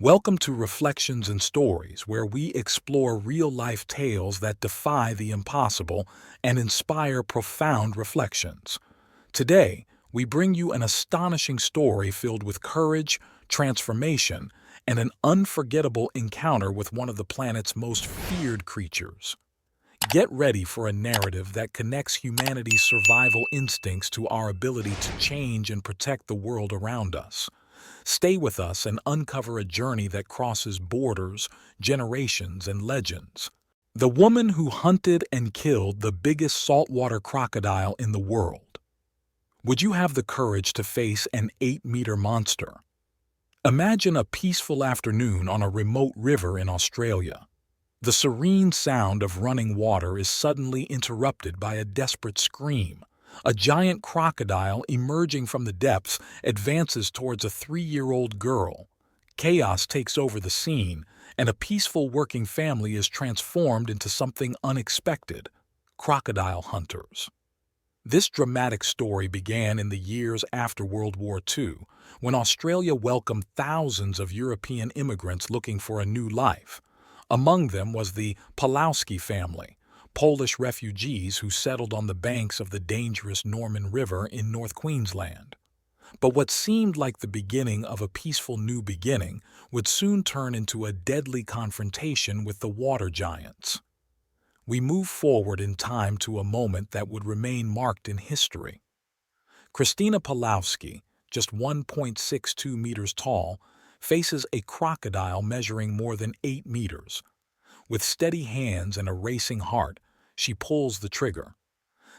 Welcome to Reflections and Stories, where we explore real-life tales that defy the impossible and inspire profound reflections. Today, we bring you an astonishing story filled with courage, transformation, and an unforgettable encounter with one of the planet's most feared creatures. Get ready for a narrative that connects humanity's survival instincts to our ability to change and protect the world around us. Stay with us and uncover a journey that crosses borders, generations, and legends. The woman who hunted and killed the biggest saltwater crocodile in the world. Would you have the courage to face an 8-meter monster? Imagine a peaceful afternoon on a remote river in Australia. The serene sound of running water is suddenly interrupted by a desperate scream. A giant crocodile emerging from the depths advances towards a 3-year-old girl. Chaos takes over the scene, and a peaceful working family is transformed into something unexpected: crocodile hunters. This dramatic story began in the years after World War II, when Australia welcomed thousands of European immigrants looking for a new life. Among them was the Pawlowski family, Polish refugees who settled on the banks of the dangerous Norman River in North Queensland. But what seemed like the beginning of a peaceful new beginning would soon turn into a deadly confrontation with the water giants. We move forward in time to a moment that would remain marked in history. Christina Pawlowski, just 1.62 meters tall, faces a crocodile measuring more than 8 meters. With steady hands and a racing heart, she pulls the trigger.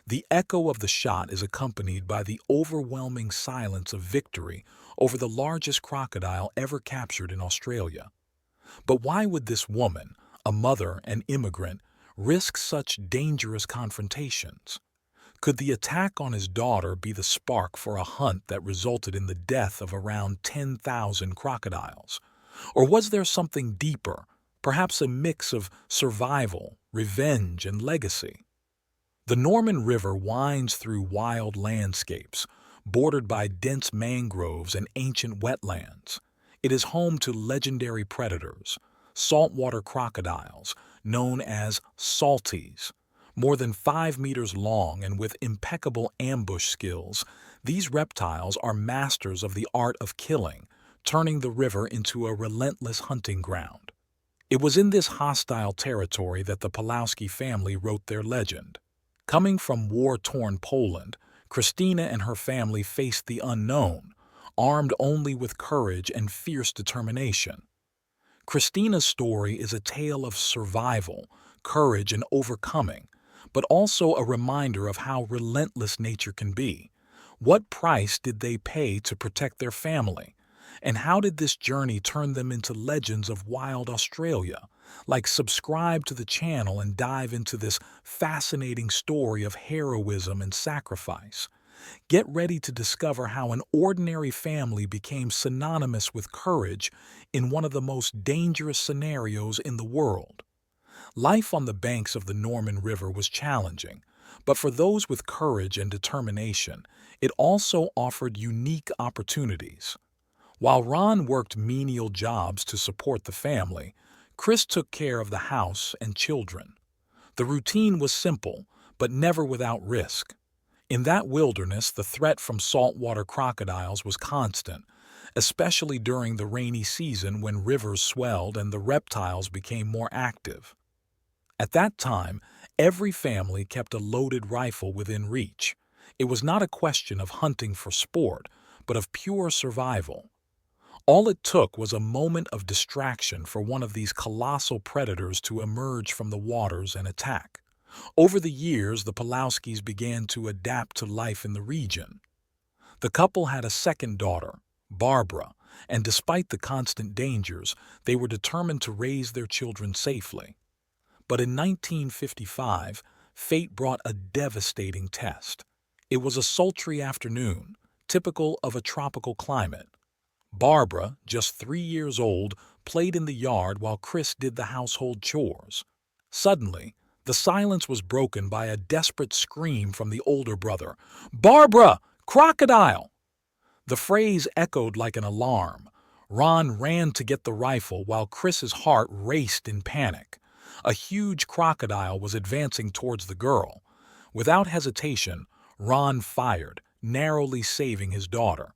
The echo of the shot is accompanied by the overwhelming silence of victory over the largest crocodile ever captured in Australia. But why would this woman, a mother and immigrant, risk such dangerous confrontations? Could the attack on his daughter be the spark for a hunt that resulted in the death of around 10,000 crocodiles? Or was there something deeper? Perhaps a mix of survival, revenge, and legacy. The Norman River winds through wild landscapes, bordered by dense mangroves and ancient wetlands. It is home to legendary predators, saltwater crocodiles, known as salties. More than 5 meters long and with impeccable ambush skills, these reptiles are masters of the art of killing, turning the river into a relentless hunting ground. It was in this hostile territory that the Pawlowski family wrote their legend. Coming from war-torn Poland, Christina and her family faced the unknown, armed only with courage and fierce determination. Christina's story is a tale of survival, courage, and overcoming, but also a reminder of how relentless nature can be. What price did they pay to protect their family? And how did this journey turn them into legends of wild Australia? Subscribe to the channel and dive into this fascinating story of heroism and sacrifice. Get ready to discover how an ordinary family became synonymous with courage in one of the most dangerous scenarios in the world. Life on the banks of the Norman River was challenging, but for those with courage and determination, it also offered unique opportunities. While Ron worked menial jobs to support the family, Chris took care of the house and children. The routine was simple, but never without risk. In that wilderness, the threat from saltwater crocodiles was constant, especially during the rainy season when rivers swelled and the reptiles became more active. At that time, every family kept a loaded rifle within reach. It was not a question of hunting for sport, but of pure survival. All it took was a moment of distraction for one of these colossal predators to emerge from the waters and attack. Over the years, the Pawlowskis began to adapt to life in the region. The couple had a second daughter, Barbara, and despite the constant dangers, they were determined to raise their children safely. But in 1955, fate brought a devastating test. It was a sultry afternoon, typical of a tropical climate. Barbara, just 3 years old, played in the yard while Chris did the household chores. Suddenly, the silence was broken by a desperate scream from the older brother. "Barbara! Crocodile!" The phrase echoed like an alarm. Ron ran to get the rifle while Chris's heart raced in panic. A huge crocodile was advancing towards the girl. Without hesitation, Ron fired, narrowly saving his daughter.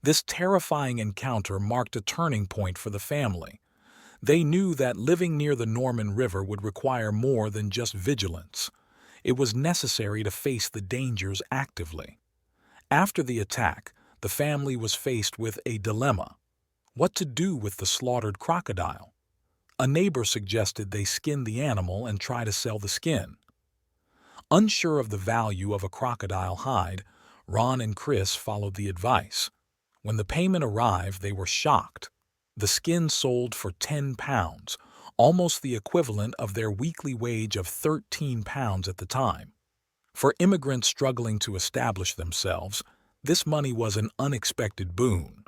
This terrifying encounter marked a turning point for the family. They knew that living near the Norman River would require more than just vigilance. It was necessary to face the dangers actively. After the attack, the family was faced with a dilemma: what to do with the slaughtered crocodile. A neighbor suggested they skin the animal and try to sell the skin. Unsure of the value of a crocodile hide, Ron and Chris followed the advice. When the payment arrived, they were shocked. The skin sold for £10, almost the equivalent of their weekly wage of £13 at the time. For immigrants struggling to establish themselves, this money was an unexpected boon.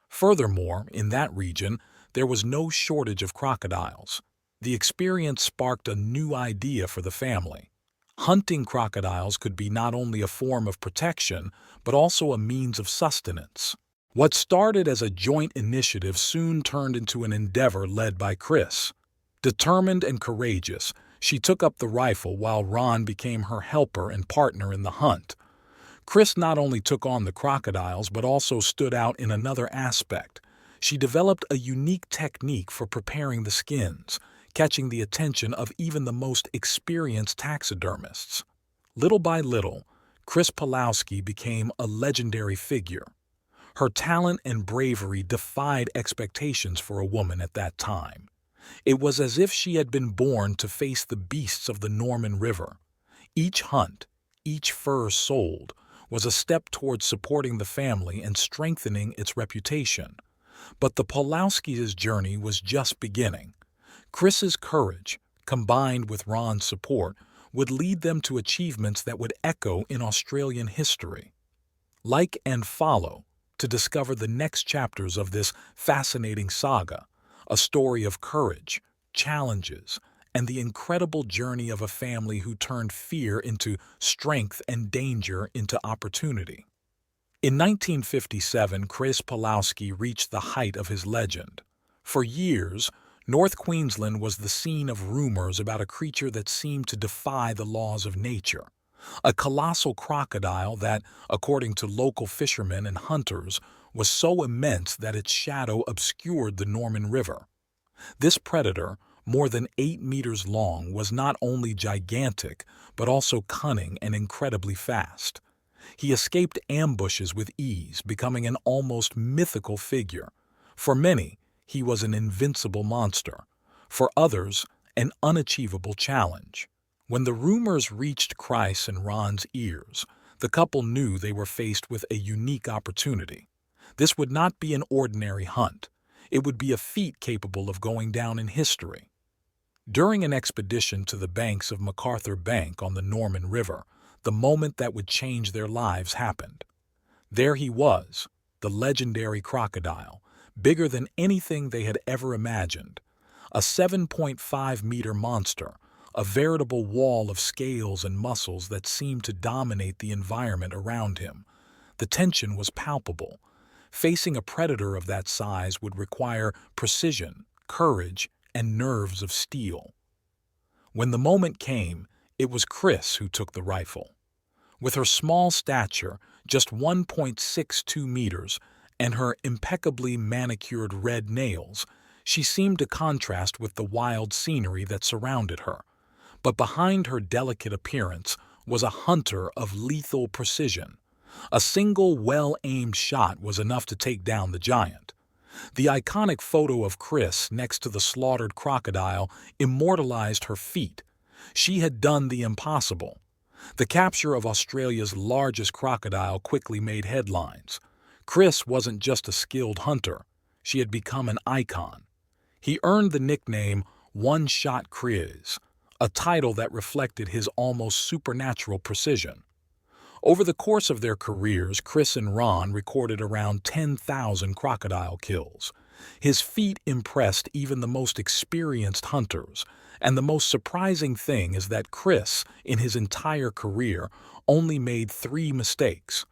Furthermore, in that region, there was no shortage of crocodiles. The experience sparked a new idea for the family. Hunting crocodiles could be not only a form of protection, but also a means of sustenance. What started as a joint initiative soon turned into an endeavor led by Chris. Determined and courageous, she took up the rifle while Ron became her helper and partner in the hunt. Chris not only took on the crocodiles but also stood out in another aspect. She developed a unique technique for preparing the skins, catching the attention of even the most experienced taxidermists. Little by little, Chris Pawlowski became a legendary figure. Her talent and bravery defied expectations for a woman at that time. It was as if she had been born to face the beasts of the Norman River. Each hunt, each fur sold, was a step towards supporting the family and strengthening its reputation. But the Pawlowskis' journey was just beginning. Chris's courage, combined with Ron's support, would lead them to achievements that would echo in Australian history. Like and follow to discover the next chapters of this fascinating saga, a story of courage, challenges, and the incredible journey of a family who turned fear into strength and danger into opportunity. In 1957, Chris Pawlowski reached the height of his legend. For years, North Queensland was the scene of rumors about a creature that seemed to defy the laws of nature. A colossal crocodile that, according to local fishermen and hunters, was so immense that its shadow obscured the Norman River. This predator, more than 8 meters long, was not only gigantic, but also cunning and incredibly fast. He escaped ambushes with ease, becoming an almost mythical figure. For many, he was an invincible monster. For others, an unachievable challenge. When the rumors reached Chris and Ron's ears, the couple knew they were faced with a unique opportunity. This would not be an ordinary hunt. It would be a feat capable of going down in history. During an expedition to the banks of MacArthur Bank on the Norman River, the moment that would change their lives happened. There he was, the legendary crocodile, bigger than anything they had ever imagined. A 7.5-meter monster, a veritable wall of scales and muscles that seemed to dominate the environment around him. The tension was palpable. Facing a predator of that size would require precision, courage, and nerves of steel. When the moment came, it was Chris who took the rifle. With her small stature, just 1.62 meters, and her impeccably manicured red nails, she seemed to contrast with the wild scenery that surrounded her. But behind her delicate appearance was a hunter of lethal precision. A single well-aimed shot was enough to take down the giant. The iconic photo of Chris next to the slaughtered crocodile immortalized her feat. She had done the impossible. The capture of Australia's largest crocodile quickly made headlines. Chris wasn't just a skilled hunter. She had become an icon. He earned the nickname One-Shot Chris, a title that reflected his almost supernatural precision. Over the course of their careers, Chris and Ron recorded around 10,000 crocodile kills. His feat impressed even the most experienced hunters, and the most surprising thing is that Chris, in his entire career, only made 3 mistakes.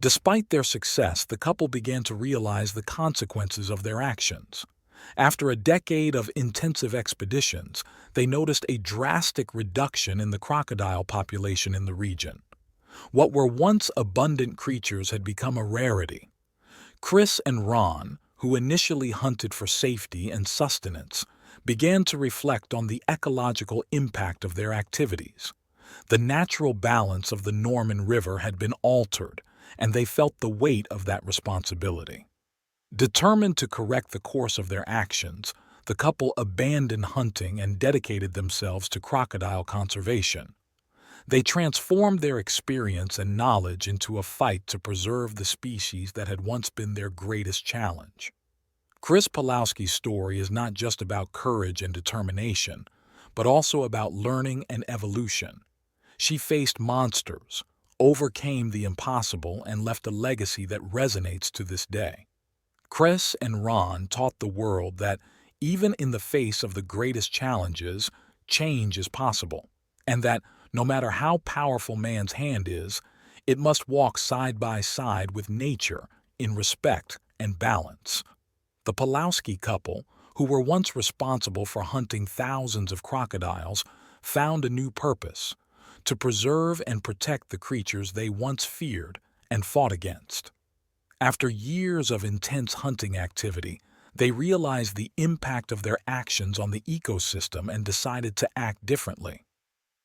Despite their success, the couple began to realize the consequences of their actions. After a decade of intensive expeditions, they noticed a drastic reduction in the crocodile population in the region. What were once abundant creatures had become a rarity. Chris and Ron, who initially hunted for safety and sustenance, began to reflect on the ecological impact of their activities. The natural balance of the Norman River had been altered, and they felt the weight of that responsibility. Determined to correct the course of their actions, the couple abandoned hunting and dedicated themselves to crocodile conservation. They transformed their experience and knowledge into a fight to preserve the species that had once been their greatest challenge. Chris Pawlowski's story is not just about courage and determination, but also about learning and evolution. She faced monsters, overcame the impossible, and left a legacy that resonates to this day. Chris and Ron taught the world that, even in the face of the greatest challenges, change is possible, and that, no matter how powerful man's hand is, it must walk side by side with nature in respect and balance. The Pawlowski couple, who were once responsible for hunting thousands of crocodiles, found a new purpose: to preserve and protect the creatures they once feared and fought against. After years of intense hunting activity, they realized the impact of their actions on the ecosystem and decided to act differently.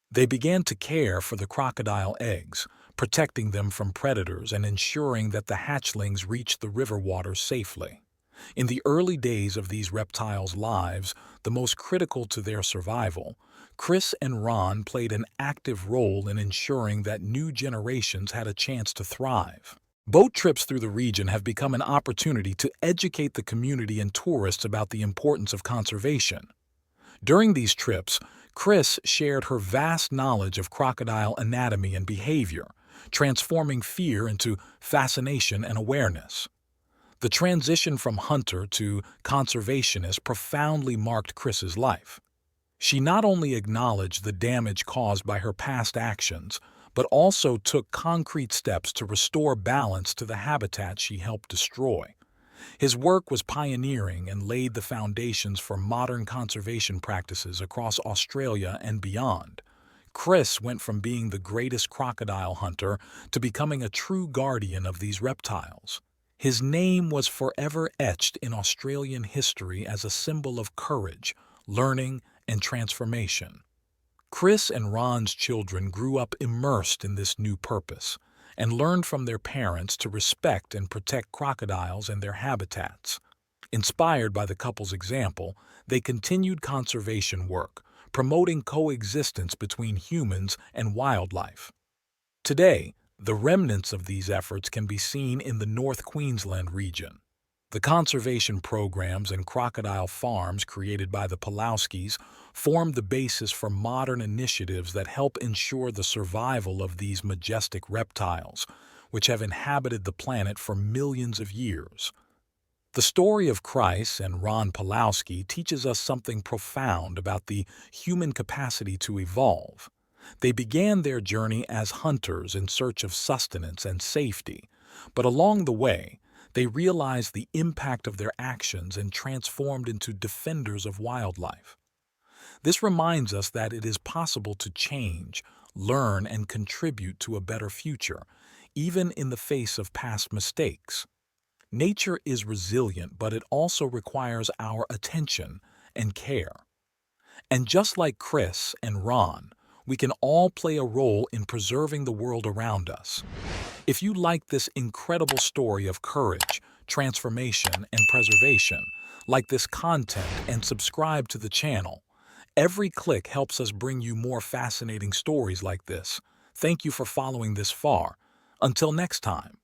They began to care for the crocodile eggs, protecting them from predators and ensuring that the hatchlings reached the river waters safely. In the early days of these reptiles' lives, the most critical to their survival, Chris and Ron played an active role in ensuring that new generations had a chance to thrive. Boat trips through the region have become an opportunity to educate the community and tourists about the importance of conservation. During these trips, Chris shared her vast knowledge of crocodile anatomy and behavior, transforming fear into fascination and awareness. The transition from hunter to conservationist profoundly marked Chris's life. She not only acknowledged the damage caused by her past actions, but also took concrete steps to restore balance to the habitat she helped destroy. His work was pioneering and laid the foundations for modern conservation practices across Australia and beyond. Chris went from being the greatest crocodile hunter to becoming a true guardian of these reptiles. His name was forever etched in Australian history as a symbol of courage, learning, and transformation. Chris and Ron's children grew up immersed in this new purpose and learned from their parents to respect and protect crocodiles and their habitats. Inspired by the couple's example, they continued conservation work, promoting coexistence between humans and wildlife. Today, the remnants of these efforts can be seen in the North Queensland region. The conservation programs and crocodile farms created by the Pawlowskis form the basis for modern initiatives that help ensure the survival of these majestic reptiles, which have inhabited the planet for millions of years. The story of Chris and Ron Pawlowski teaches us something profound about the human capacity to evolve. They began their journey as hunters in search of sustenance and safety, but along the way, they realized the impact of their actions and transformed into defenders of wildlife. This reminds us that it is possible to change, learn, and contribute to a better future, even in the face of past mistakes. Nature is resilient, but it also requires our attention and care. And just like Chris and Ron, we can all play a role in preserving the world around us. If you like this incredible story of courage, transformation, and preservation, like this content and subscribe to the channel. Every click helps us bring you more fascinating stories like this. Thank you for following this far. Until next time.